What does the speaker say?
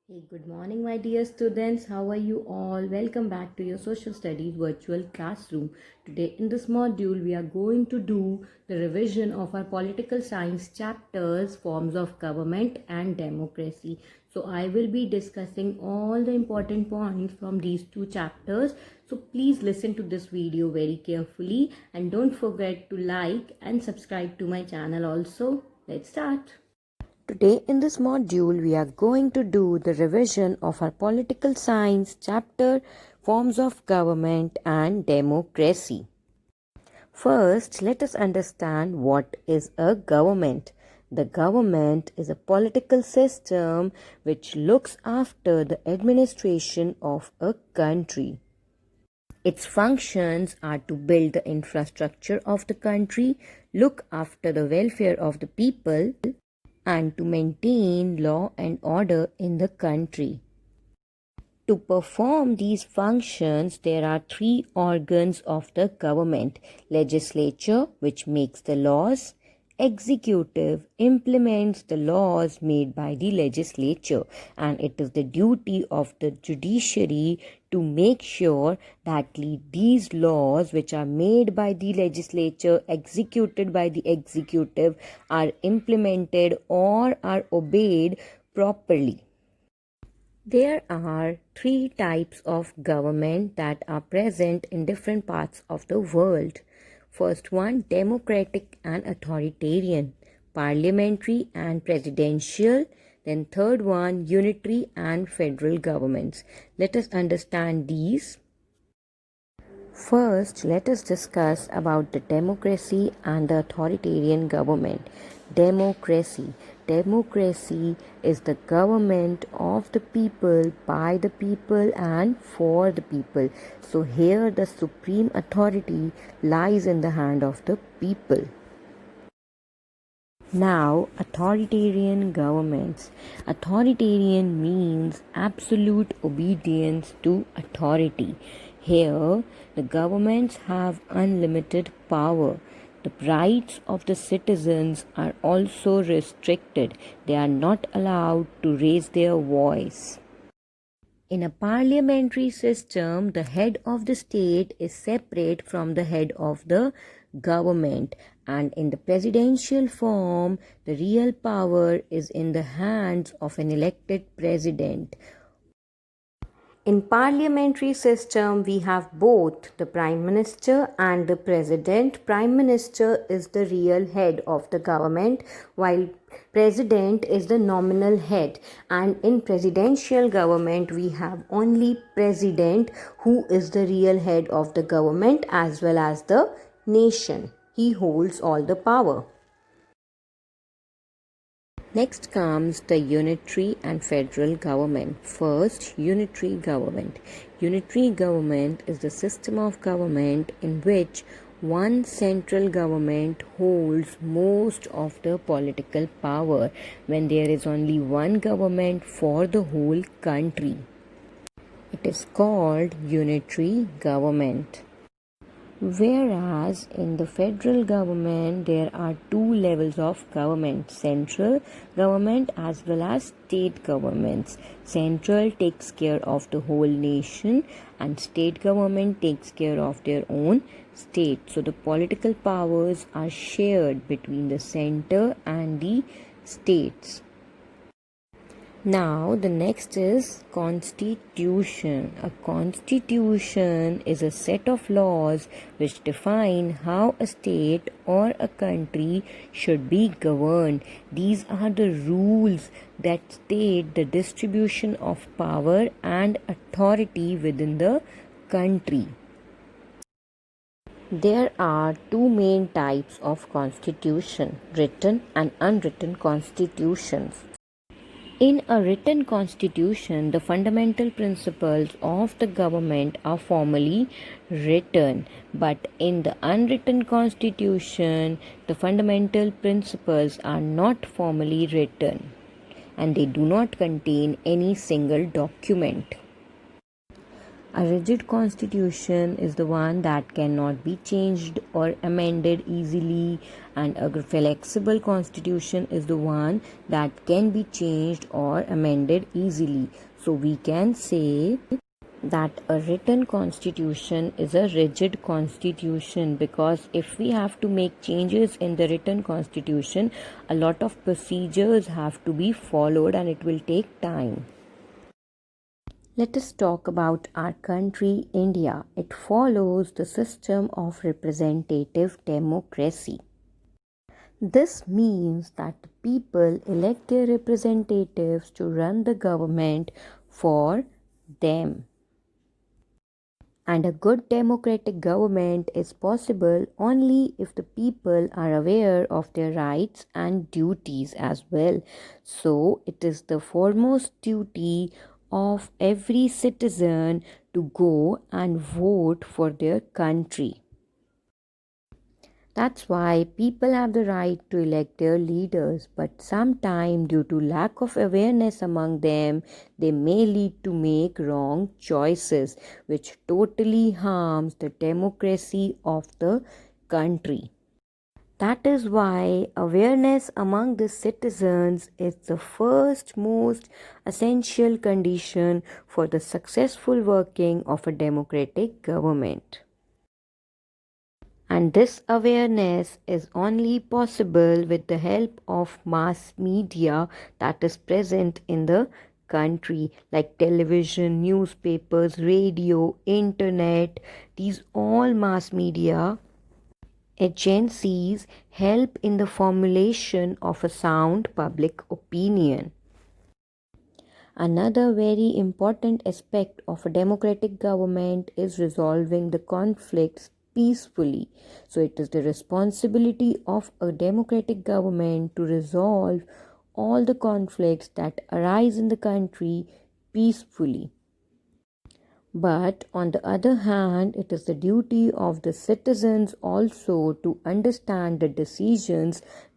Hey, good morning, my dear students. How are you all? Welcome back to your social studies virtual classroom. Today, in this module, we are going to do the revision of our political science chapters, forms of government and democracy. So, I will be discussing all the important points from these two chapters. So, please listen to this video very carefully and don't forget to like and subscribe to my channel also. Let's start. Today in this module, we are going to do the revision of our political science chapter, forms of government and democracy. First, let us understand what is a government. The government is a political system which looks after the administration of a country. Its functions are to build the infrastructure of the country, look after the welfare of the people, and to maintain law and order in the country. To perform these functions, there are three organs of the government: legislature, which makes the laws; executive implements the laws made by the legislature, and it is the duty of the judiciary to make sure that these laws which are made by the legislature, executed by the executive, are implemented or are obeyed properly. There are three types of government that are present in different parts of the world. First one, democratic and authoritarian, parliamentary and presidential. Then third one, unitary and federal governments. Let us understand these. First, let us discuss about the democracy and the authoritarian government. Democracy. Democracy is the government of the people, by the people, and for the people. So, here the supreme authority lies in the hand of the people. Now, authoritarian governments. Authoritarian means absolute obedience to authority. Here, the governments have unlimited power. The rights of the citizens are also restricted. They are not allowed to raise their voice. In a parliamentary system, the head of the state is separate from the head of the government, and in the presidential form, the real power is in the hands of an elected president. In parliamentary system, we have both the prime minister and the president. Prime minister is the real head of the government, while president is the nominal head. And in presidential government, we have only president, who is the real head of the government as well as the nation. He holds all the power. Next comes the unitary and federal government. First, unitary government. Unitary government is the system of government in which one central government holds most of the political power, when there is only one government for the whole country. It is called unitary government. Whereas in the federal government, there are two levels of government: central government as well as state governments. Central takes care of the whole nation, and state government takes care of their own state. So the political powers are shared between the center and the states. Now, the next is constitution. A constitution is a set of laws which define how a state or a country should be governed. These are the rules that state the distribution of power and authority within the country. There are two main types of constitution: written and unwritten constitutions. In a written constitution, the fundamental principles of the government are formally written, but in the unwritten constitution, the fundamental principles are not formally written, and they do not contain any single document. A rigid constitution is the one that cannot be changed or amended easily, and a flexible constitution is the one that can be changed or amended easily. So we can say that a written constitution is a rigid constitution, because if we have to make changes in the written constitution, a lot of procedures have to be followed and it will take time. Let us talk about our country, India. It follows the system of representative democracy. This means that the people elect their representatives to run the government for them. And a good democratic government is possible only if the people are aware of their rights and duties as well. So, it is the foremost duty of every citizen to go and vote for their country. That's why people have the right to elect their leaders, but sometimes, due to lack of awareness among them, they may lead to make wrong choices, which totally harms the democracy of the country. That is why awareness among the citizens is the first most essential condition for the successful working of a democratic government. And this awareness is only possible with the help of mass media that is present in the country, like television, newspapers, radio, internet. These all mass media agencies help in the formulation of a sound public opinion. Another very important aspect of a democratic government is resolving the conflicts peacefully. So, it is the responsibility of a democratic government to resolve all the conflicts that arise in the country peacefully. But on the other hand, it is the duty of the citizens also to understand the decisions